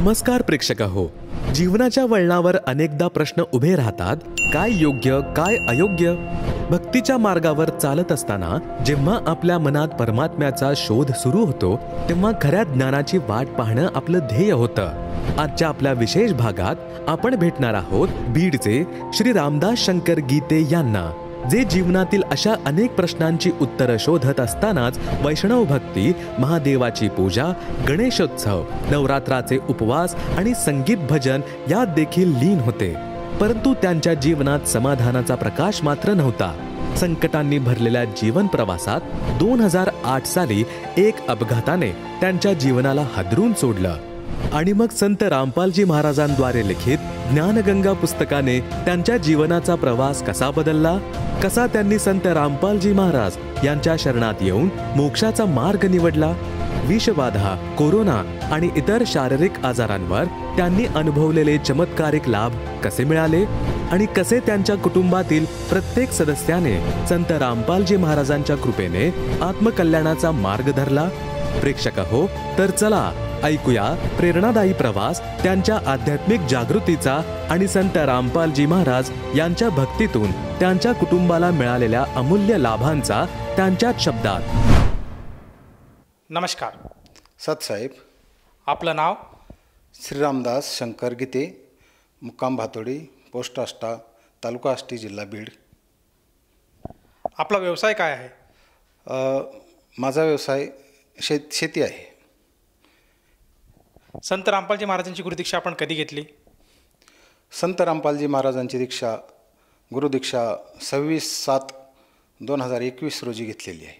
नमस्कार प्रेक्षक हो. जीवनाच्या वळणावर अनेकदा प्रश्न उभे राहतात, काय योग्य काय अयोग्य. भक्तीच्या मार्गावर चालत असताना जेव्हा आपल्या मनात परमात्म्याचा शोध सुरू होतो तेव्हा खऱ्या ज्ञानाची वाट पाहणं आपलं ध्येय होतं. आजच्या आपल्या विशेष भागात आपण भेटणार आहोत बीडचे श्री रामदास शंकर गीते यांना, जे जीवनातील अशा अनेक प्रश्नांची उत्तरं शोधत असतानाच वैष्णव भक्ती, महादेवाची पूजा, गणेशोत्सव, नवरात्राचे उपवास आणि संगीत भजन यात देखील लीन होते. परंतु त्यांच्या जीवनात समाधानाचा प्रकाश मात्र नव्हता. संकटांनी भरलेल्या जीवन प्रवासात 2008 साली एक अपघाताने त्यांच्या जीवनाला हादरून सोडलं. आणि मग संत रामपालजी महाराजांद्वारे लिखित ज्ञानगंगा पुस्तकाने त्यांच्या जीवनाचा प्रवास कसा बदलला, कसा त्यांनी संत रामपालजी महाराज यांच्या शरणात येऊन मोक्षाचा मार्ग निवडला, विषबाधा, कोरोना आणि इतर शारीरिक आजारांवर त्यांनी अनुभवलेले चमत्कारिक लाभ कसे मिळाले आणि कसे त्यांच्या कुटुंबातील प्रत्येक सदस्याने संत रामपालजी महाराजांच्या कृपेने आत्मकल्याणाचा मार्ग धरला. प्रेक्षक हो, तर चला ऐकूया प्रेरणादायी प्रवास त्यांच्या आध्यात्मिक जागृतीचा आणि संत रामपालजी महाराज यांच्या भक्तीतून त्यांच्या कुटुंबाला मिळालेल्या अमूल्य लाभांचा त्यांच्याच शब्दात. नमस्कार सतसाहेब. आपलं नाव? श्री रामदास शंकर गीते, मुक्काम भातोडी, पोस्ट आष्टा, तालुका आष्टी, जिल्हा बीड. आपला व्यवसाय काय आहे? माझा व्यवसाय शेती आहे. संत रामपालजी महाराजांची गुरुदीक्षा आपण कधी घेतली? संत रामपालजी महाराजांची दीक्षा, गुरुदीक्षा 26/7/2021 रोजी घेतलेली आहे.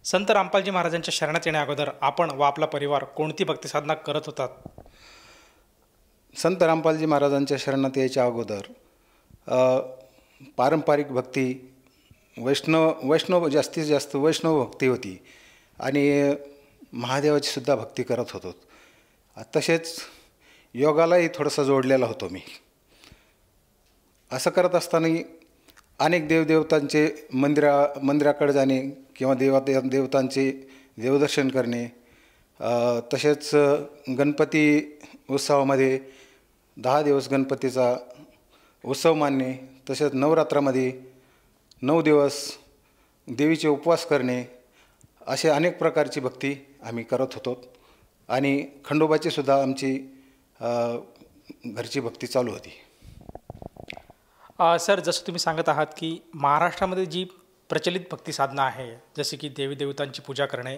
संत रामपालजी महाराजांच्या शरणात येण्या अगोदर आपण व आपला परिवार कोणती भक्ती साधना करत होतात? संत रामपालजी महाराजांच्या शरणात यायच्या अगोदर पारंपरिक भक्ती, वैष्णव जास्तीत जास्त वैष्णव भक्ती होती आणि महादेवाची सुद्धा भक्ती करत होतो. तसेच योगालाही थोडंसं जोडलेला होतो मी. असं करत असताना अनेक देवदेवतांचे मंदिराकडे जाणे किंवा देवतांचे देवदर्शन करणे, तसेच गणपती उत्सवामध्ये 10 दिवस गणपतीचा उत्सव मानणे, तसेच नवरात्रामध्ये 9 दिवस देवीचे उपवास करणे, असे अनेक प्रकारची भक्ती आम्ही करत होतो. आणि खंडोबाची सुद्धा आमची घरची भक्ती चालू होती. सर, जसं तुम्ही सांगत आहात की महाराष्ट्रामध्ये जी प्रचलित भक्ती साधना आहे, जसे की देवी देवतांची पूजा करणे,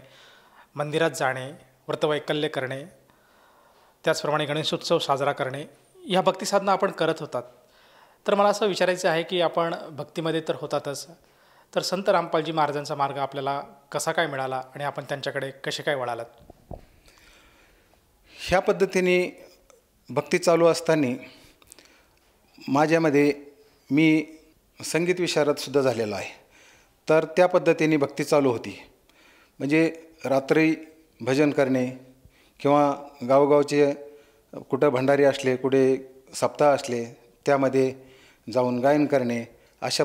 मंदिरात जाणे, व्रतवैकल्य करणे, त्याचप्रमाणे गणेशोत्सव साजरा करणे, ह्या भक्ती साधना आपण करत होतात. तर मला असं विचारायचं आहे की आपण भक्तीमध्ये तर होतातच, तर संत रामपालजी महाराजांचा मार्ग आपल्याला कसा काय मिळाला आणि आपण त्यांच्याकडे कसे काय वळालात? ह्या पद्धतीने भक्ती चालू असताना माझ्यामध्ये मी संगीत विशारदसुद्धा झालेलो आहे. तर त्या पद्धतीने भक्ती चालू होती. म्हणजे रात्री भजन करणे किंवा गावोगावचे कुठं भंडारी असले, कुठे सप्ताह असले, त्यामध्ये जाऊन गायन करणे, अशा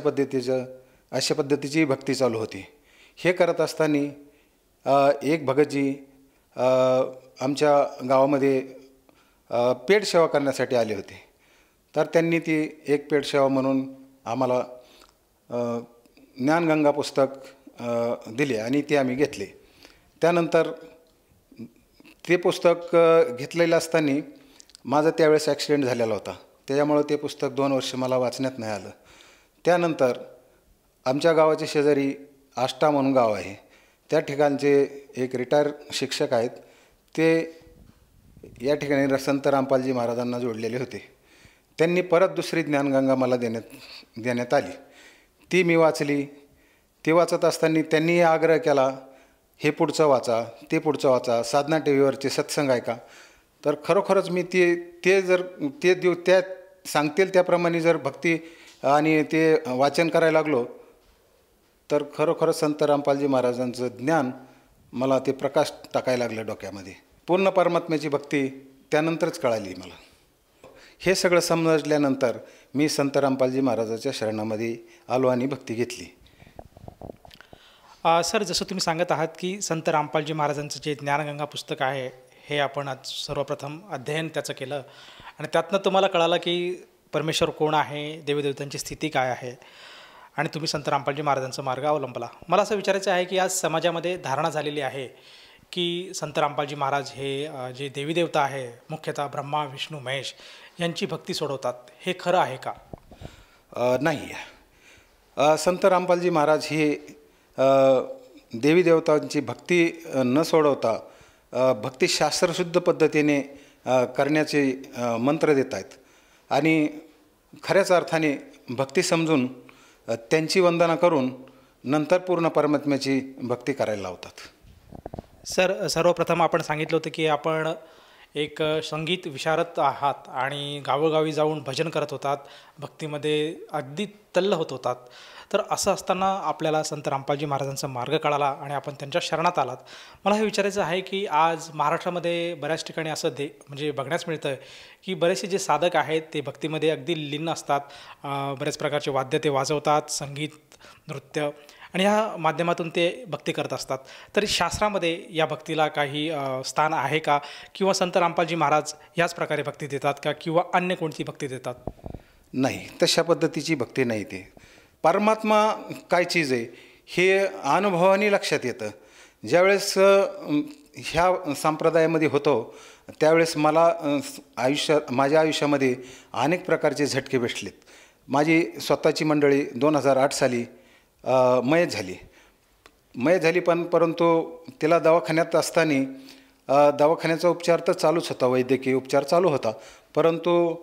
पद्धतीची भक्ती चालू होती. हे करत असताना एक भगतजी आमच्या गावामध्ये पेट सेवा करण्यासाठी आले होते. तर त्यांनी ती एक पेट सेवा म्हणून आम्हाला ज्ञानगंगा पुस्तक दिले आणि ते आम्ही घेतले. त्यानंतर ते पुस्तक घेतलेलं असताना माझा त्यावेळेस ॲक्सिडेंट झालेला होता. त्याच्यामुळं ते पुस्तक 2 वर्ष मला वाचण्यात नाही आलं. त्यानंतर आमच्या गावाच्या शेजारी आष्टा म्हणून गाव आहे, त्या ठिकाणचे एक रिटायर शिक्षक आहेत, ते या ठिकाणी संत रामपालजी महाराजांना जोडलेले होते. त्यांनी परत दुसरी ज्ञानगंगा मला देण्यात आली. ती मी वाचली. ती वाचत असताना त्यांनी आग्रह केला, हे पुढचं वाचा, ते पुढचं वाचा, साधना टी व्हीवरचे सत्संग ऐका. तर खरोखरच मी त्या सांगतील त्याप्रमाणे जर भक्ती आणि ते वाचन करायला लागलो तर खरोखरच संत रामपालजी महाराजांचं ज्ञान मला ते प्रकाश टाकायला लागलं डोक्यामध्ये. पूर्ण परमात्म्याची भक्ती त्यानंतरच कळाली मला. हे सगळं समजल्यानंतर मी संत रामपालजी महाराजांच्या शरणामध्ये आलो आणि भक्ती घेतली. सर, जसं तुम्ही सांगत आहात की संत रामपालजी महाराजांचं जे ज्ञानगंगा पुस्तक आहे हे आपण आज सर्वप्रथम अध्ययन त्याचं केलं आणि त्यातनं तुम्हाला कळालं की परमेश्वर कोण आहे, देवीदेवतांची स्थिती काय आहे आणि तुम्ही संत रामपालजी महाराजांचा मार्ग अवलंबला. मला असं विचारायचं आहे की आज समाजामध्ये धारणा झालेली आहे की संत रामपालजी महाराज हे जे देवीदेवता आहे, मुख्यतः ब्रह्मा विष्णू महेश यांची भक्ती सोडवतात. हे खरं आहे का? नाही. संत रामपालजी महाराज हे देवी देवतांची भक्ती न सोडवता भक्तिशास्त्रशुद्ध पद्धतीने करण्याचे मंत्र देत आहेत आणि खऱ्याच अर्थाने भक्ती समजून त्यांची वंदना करून नंतर पूर्ण परमात्म्याची भक्ती करायला लावतात. सर, सर्वप्रथम आपण सांगितलं होतं की आपण एक संगीत विशारद आहात आणि गावोगावी जाऊन भजन करत होतात, भक्तीमध्ये अगदी तल्ल होत होतात. तर असं असताना आपल्याला संत रामपालजी महाराजांचा मार्ग कळाला आणि आपण त्यांच्या शरणात आलात. मला हे विचारायचं आहे की आज महाराष्ट्रामध्ये बऱ्याच ठिकाणी असं म्हणजे बघण्यास मिळतं आहे की बरेचसे जे साधक आहेत ते भक्तीमध्ये अगदी लीन असतात, बऱ्याच प्रकारचे वाद्य ते वाजवतात, संगीत, नृत्य आणि ह्या माध्यमातून ते भक्ती करत असतात. तरी शास्त्रामध्ये या भक्तीला काही स्थान आहे का, किंवा संत रामपालजी महाराज याच प्रकारे भक्ती देतात का, किंवा अन्य कोणती भक्ती देतात? नाही, तशा पद्धतीची भक्ती नाही. ते परमात्मा काय चीज आहे हे अनुभवाने लक्षात येतं. ज्यावेळेस ह्या संप्रदायामध्ये होतो त्यावेळेस मला माझ्या आयुष्यामध्ये अनेक प्रकारचे झटके भेटलेत. माझी स्वतःची मंडळी 2008 साली मयत झाली. परंतु तिला दवाखान्यात असताना दवाखान्याचा उपचार तर चालूच होता, वैद्यकीय उपचार चालू होता. परंतु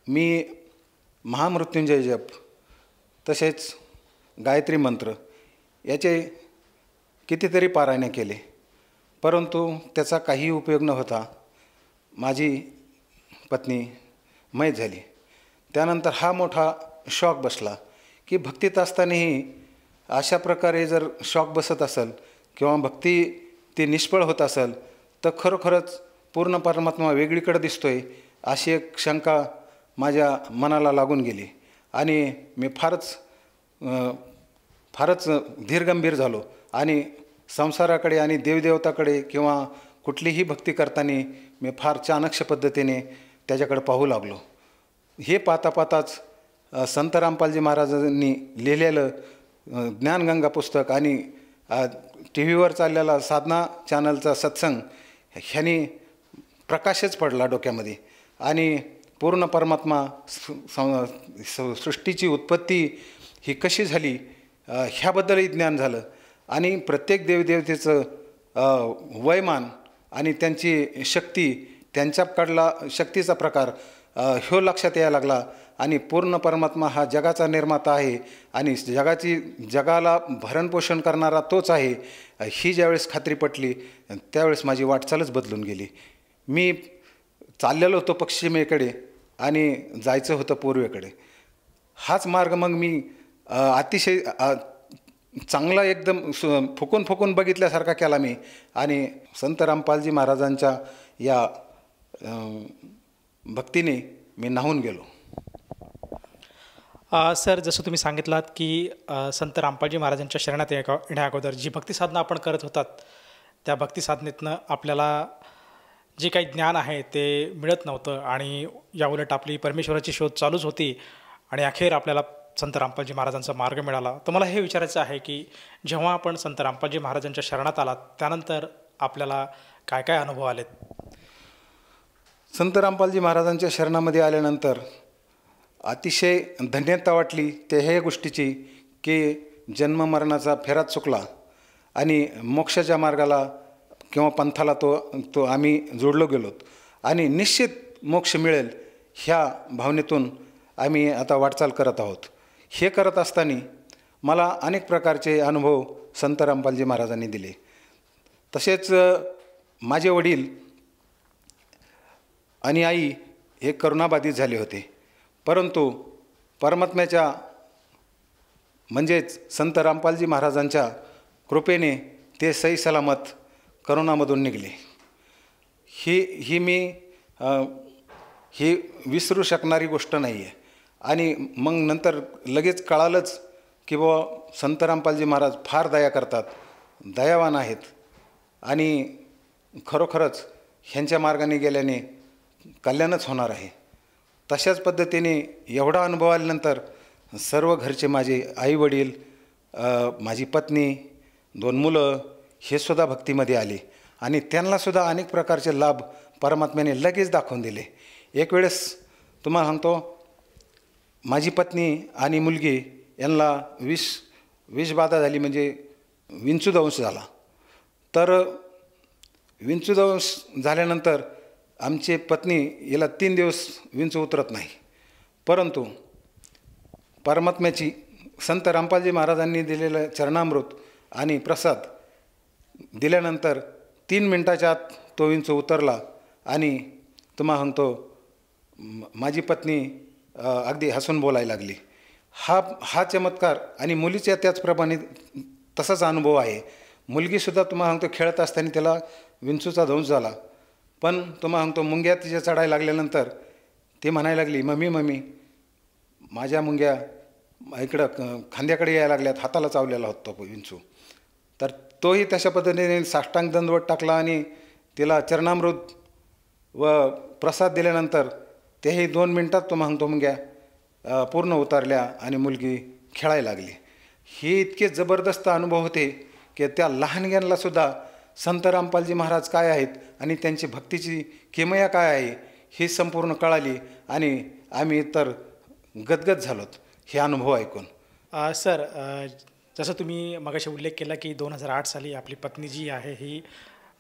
मी महामृत्युंजय जप तसेच गायत्री मंत्र याचे कितीतरी पारायणे केले, परंतु त्याचा काही उपयोग न होता माझी पत्नी मयत झाली. त्यानंतर हा मोठा शॉक बसला की भक्तीत असतानाही अशा प्रकारे जर शॉक बसत असेल किंवा भक्ती ती निष्फळ होत असेल तर खरोखरच पूर्ण परमात्मा वेगळीकडे दिसतोय अशी एक शंका माझ्या मनाला लागून गेली आणि मी फारच धीरगंभीर झालो आणि संसाराकडे आणि देवदेवताकडे किंवा कुठलीही भक्ती करताना मी फार चाणक्ष पद्धतीने त्याच्याकडे पाहू लागलो. हे पाहताच संत रामपालजी महाराजांनी लिहिलेलं ज्ञानगंगा पुस्तक आणि TV वर चाललेला साधना चॅनलचा सत्संग ह्यानी प्रकाशच पडला डोक्यामध्ये आणि पूर्ण परमात्मा सृष्टीची उत्पत्ती ही कशी झाली ह्याबद्दलही ज्ञान झालं आणि प्रत्येक देवदेवतेचं वयमान आणि त्यांची शक्ती, त्यांच्याकडला शक्तीचा प्रकार ह्यो लक्षात यायला लागला आणि पूर्ण परमात्मा हा जगाचा निर्माता आहे आणि जगाला भरणपोषण करणारा तोच आहे ही ज्यावेळेस खात्री पटली त्यावेळेस माझी वाटचालच बदलून गेली. मी चाललेलो होतो पश्चिमेकडे आणि जायचं होतं पूर्वेकडे. हाच मार्ग मग मी अतिशय चांगला एकदम फुकून बघितल्यासारखा केला मी आणि संत रामपालजी महाराजांच्या या भक्तीने मी न्हावून गेलो. सर, जसं तुम्ही सांगितलात की संत रामपालजी महाराजांच्या शरणात येण्या अगोदर जी भक्ती साधना आपण करत होतात त्या भक्ती साधनेतनं आपल्याला जे काही ज्ञान आहे ते मिळत नव्हतं आणि याउलट आपली परमेश्वराची शोध चालूच होती आणि अखेर आपल्याला संत रामपालजी महाराजांचा मार्ग मिळाला. तर मला हे विचारायचं आहे की जेव्हा आपण संत रामपालजी महाराजांच्या शरणात आलात त्यानंतर आपल्याला काय काय अनुभव आलेत? संत रामपालजी महाराजांच्या शरणामध्ये आल्यानंतर अतिशय धन्यता वाटली त्या ह्या गोष्टीची की जन्ममरणाचा फेराच चुकला आणि मोक्षाच्या मार्गाला किंवा पंथाला तो आम्ही जोडलो गेलोत आणि निश्चित मोक्ष मिळेल ह्या भावनेतून आम्ही आता वाटचाल करत आहोत. हे करत असताना मला अनेक प्रकारचे अनुभव संत रामपालजी महाराजांनी दिले. तसेच माझे वडील आणि आई हे करोनाबाधित झाले होते, परंतु परमात्म्याच्या म्हणजेच संत रामपालजी महाराजांच्या कृपेने ते सही सलामत करोनामधून निघले. ही विसरू शकणारी गोष्ट नाही आहे. आणि मग नंतर लगेच कळालंच की बुवा संत रामपालजी महाराज फार दया करतात, दयावान आहेत आणि खरोखरच ह्यांच्या मार्गाने गेल्याने कल्याणच होणार आहे. तशाच पद्धतीने एवढा अनुभव आल्यानंतर सर्व घरचे माझे आईवडील, माझी पत्नी, 2 मुलं हे सुद्धा भक्तीमध्ये आले आणि त्यांनासुद्धा अनेक प्रकारचे लाभ परमात्म्याने लगेच दाखवून दिले. एक वेळेस तुम्हाला सांगतो, माझी पत्नी आणि मुलगी यांना विषबाधा झाली, म्हणजे विंचूदंश झाला. तर विंचूदंश झाल्यानंतर आमची पत्नी याला 3 दिवस विंचू उतरत नाही. परंतु परमात्म्याची संत रामपालजी महाराजांनी दिलेलं चरणामृत आणि प्रसाद दिल्यानंतर 3 मिनिटाच्या आत तो विंचू उतरला आणि तुम्हाला सांगतो माझी पत्नी अगदी हसून बोलायला लागली. हा चमत्कार आणि मुलीच्या त्याचप्रमाणे तसाच अनुभव आहे. मुलगीसुद्धा तुम्हाला सांगतो खेळत असताना त्याला विंचूचा दंश झाला, पण तुम्हाला सांगतो मुंग्या तिच्या चढायला लागल्यानंतर ती म्हणायला लागली, मम्मी माझ्या मुंग्या इकडं खांद्याकडे यायला लागल्यात, हाताला चावलेला होता तो विंचू. तर तोही तशा पद्धतीने साष्टांग दंडवत टाकला आणि तिला चरणामृत व प्रसाद दिल्यानंतर तेही 2 मिनिटात तुम्हाला सांगतो मुंग्या पूर्ण उतरल्या आणि मुलगी खेळायला लागली. हे इतके जबरदस्त अनुभव होते की त्या लहानग्यांनासुद्धा संत रामपालजी महाराज काय आहेत आणि त्यांची भक्तीची किमया काय आहे ही संपूर्ण कळाली आणि आम्ही तर गदगद झालोत हे अनुभव ऐकून. सर, जसं तुम्ही मगाशी उल्लेख केला की 2008 साली आपली पत्नी जी आहे ही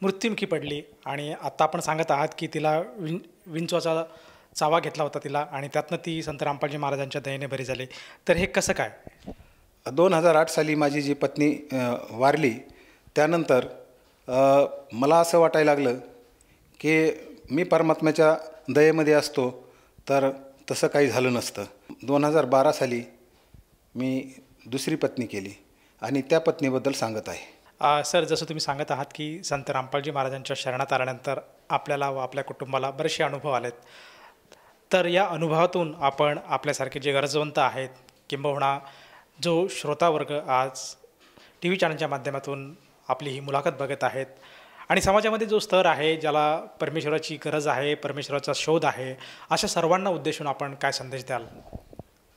मृत्युमुखी पडली आणि आत्ता आपण सांगत आहात की तिला विंचवाचा चावा घेतला होता तिला आणि त्यातनं ती संत रामपालजी महाराजांच्या दयेने बरी झाली. तर हे कसं काय? 2008 साली माझी जी पत्नी वारली त्यानंतर मला असं वाटायला लागलं की मी परमात्म्याच्या दयेमध्ये असतो तर तसं काही झालं नसतं. 2012 साली मी दुसरी पत्नी केली आणि त्या पत्नीबद्दल सांगत आहे. सर, जसं तुम्ही सांगत आहात की संत रामपालजी महाराजांच्या शरणात आल्यानंतर आपल्याला व आपल्या कुटुंबाला बरेचसे अनुभव आलेत. तर या अनुभवातून आपण आपल्यासारखे जे गरजवंत आहेत किंबहुना जो श्रोतावर्ग आज TV चॅनलच्या माध्यमातून आपली ही मुलाखत बघत आहेत आणि समाजामध्ये जो स्तर आहे ज्याला परमेश्वराची गरज आहे, परमेश्वराचा शोध आहे, अशा सर्वांना उद्देशून आपण काय संदेश द्याल?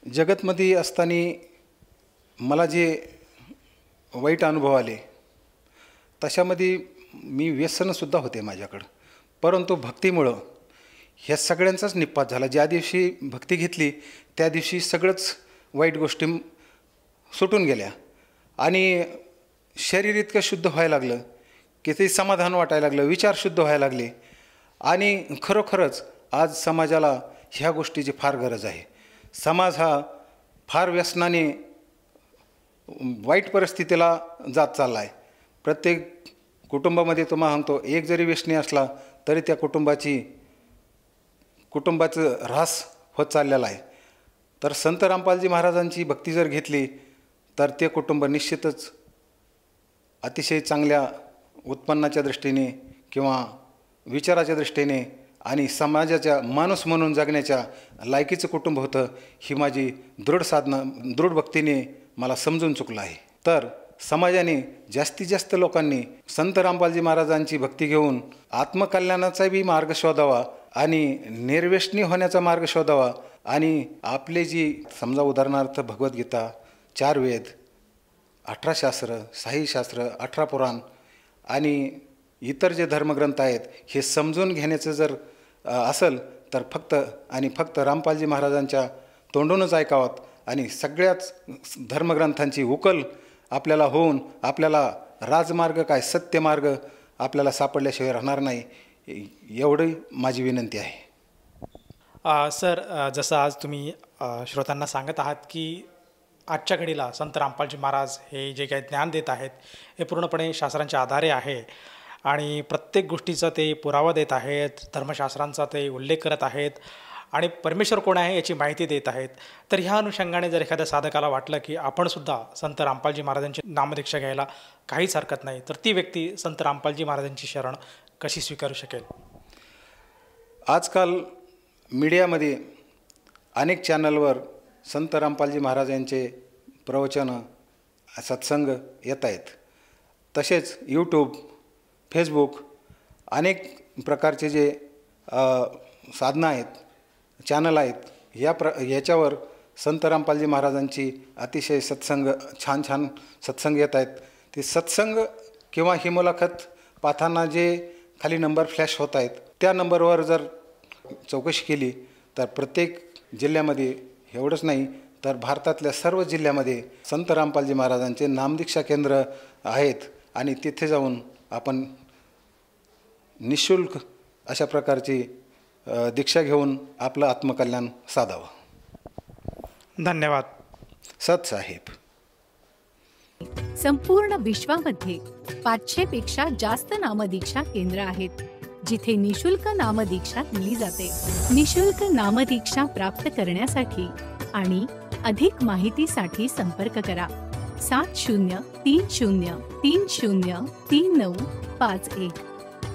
जगतमध्ये असताना मला जे वाईट अनुभव आले तशामध्ये मी व्यसनसुद्धा होते माझ्याकडं, परंतु भक्तीमुळं ह्या सगळ्यांचाच निपात झाला. ज्या दिवशी भक्ती घेतली त्या दिवशी सगळंच वाईट गोष्टी सुटून गेल्या आणि शरीर इतकं शुद्ध व्हायला लागलं की ते समाधान वाटायला लागलं, विचार शुद्ध व्हायला लागले आणि खरोखरच आज समाजाला ह्या गोष्टीची फार गरज आहे. समाज हा फार व्यसनाने वाईट परिस्थितीला जात चालला आहे. प्रत्येक कुटुंबामध्ये तुम्हाला सांगतो एक जरी व्यसनी असला तरी त्या कुटुंबाचं ऱ्हास होत चाललेला आहे. तर संत रामपालजी महाराजांची भक्ती जर घेतली तर ते कुटुंब निश्चितच अतिशय चांगल्या उत्पन्नाच्या दृष्टीने किंवा विचाराच्या दृष्टीने आणि समाजाच्या माणूस म्हणून जगण्याच्या लायकीचं कुटुंब होतं ही माझी दृढ भक्तीने मला समजून चुकलं आहे. तर समाजाने जास्तीत जास्त लोकांनी संत रामपालजी महाराजांची भक्ती घेऊन आत्मकल्याणाचा बी मार्ग शोधावा आणि निर्व्यसनी होण्याचा मार्ग शोधावा आणि आपले जी समजा उदाहरणार्थ भगवद्गीता, 4 वेद, 18 शास्त्र, 6 शास्त्र, 18 पुराण आणि इतर जे धर्मग्रंथ आहेत हे समजून घेण्याचं जर असेल तर फक्त रामपालजी महाराजांच्या तोंडूनच ऐकावत आणि सगळ्याच धर्मग्रंथांची उकल आपल्याला होऊन आपल्याला राजमार्ग काय सत्यमार्ग आपल्याला सापडल्याशिवाय राहणार नाही, एवढी माझी विनंती आहे. सर, जसं आज तुम्ही श्रोत्यांना सांगत आहात की आजच्या घडीला संत रामपालजी महाराज हे जे काही ज्ञान देत आहेत हे पूर्णपणे शास्त्रांच्या आधारे आहे आणि प्रत्येक गोष्टीचा ते पुरावा देत आहेत, धर्मशास्त्रांचा ते उल्लेख करत आहेत आणि परमेश्वर कोण आहे याची माहिती देत आहेत. तर ह्या अनुषंगाने जर एखाद्या साधकाला वाटलं की आपणसुद्धा संत रामपालजी महाराजांची नामदीक्षा घ्यायला काहीच हरकत नाही, तर ती व्यक्ती संत रामपालजी महाराजांची शरण कशी स्वीकारू शकेल? आजकाल मीडियामध्ये अनेक चॅनलवर संत रामपालजी महाराजांचे प्रवचनं, सत्संग येत आहेत. तसेच यूट्यूब, फेसबुक अनेक प्रकारचे जे साधनं आहेत, चॅनल आहेत, याच्यावर संत रामपालजी महाराजांची अतिशय छान छान सत्संग येत आहेत. ते सत्संग किंवा ही मुलाखत पाहताना जे खाली नंबर फ्लॅश होत आहेत त्या नंबरवर जर चौकशी केली तर प्रत्येक जिल्ह्यामध्ये, एवढंच नाही तर भारतातल्या सर्व जिल्ह्यामध्ये संत रामपालजी महाराजांचे नामदीक्षा केंद्र आहेत आणि तिथे जाऊन आपण निःशुल्क अशा प्रकारची दीक्षा घेऊन आपलं आत्मकल्याण साधावं. धन्यवाद. सत साहेब. संपूर्ण विश्वामध्ये 500 पेक्षा जास्त नामदीक्षा केंद्र आहेत जिथे निशुल्क नामदीक्षा दिली जाते. निशुल्क नामदीक्षा प्राप्त करण्यासाठी आणि अधिक माहितीसाठी संपर्क करा 7030303951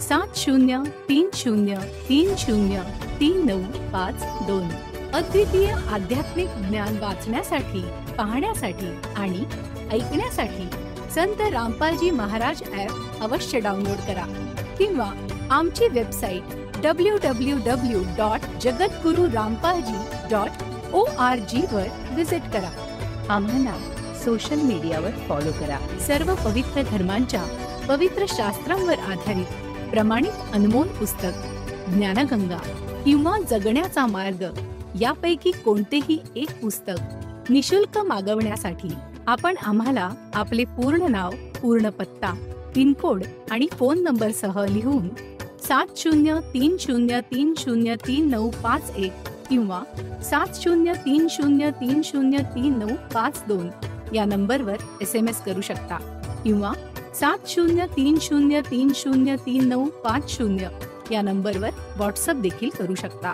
7030303952. अद्वितीय आध्यात्मिक ज्ञान वाचण्यासाठी, पाहण्यासाठी आणि ऐकण्यासाठी संत रामपालजी महाराज ॲप अवश्य डाउनलोड करा किंवा आमची वेबसाईट www.jagatgururampalji.org वर विजिट करा. आम्हाला सोशल मीडियावर फॉलो करा. सर्व पवित्र धर्मांच्या पवित्र शास्त्रांवर आधारित प्रमाणित अनमोल पुस्तक ज्ञानगंगा किंवा जगण्याचा मार्ग यापैकी कोणतेही एक पुस्तक निशुल्क मागवण्यासाठी आपण आम्हाला आपले पूर्ण नाव, पूर्ण पत्ता, पिनकोड आणि फोन नंबरसह लिहून 7030303951 किंवा 7030303952 या नंबरवर SMS करू शकता किंवा 7030303950 या नंबरवर व्हॉट्सअप देखील करू शकता.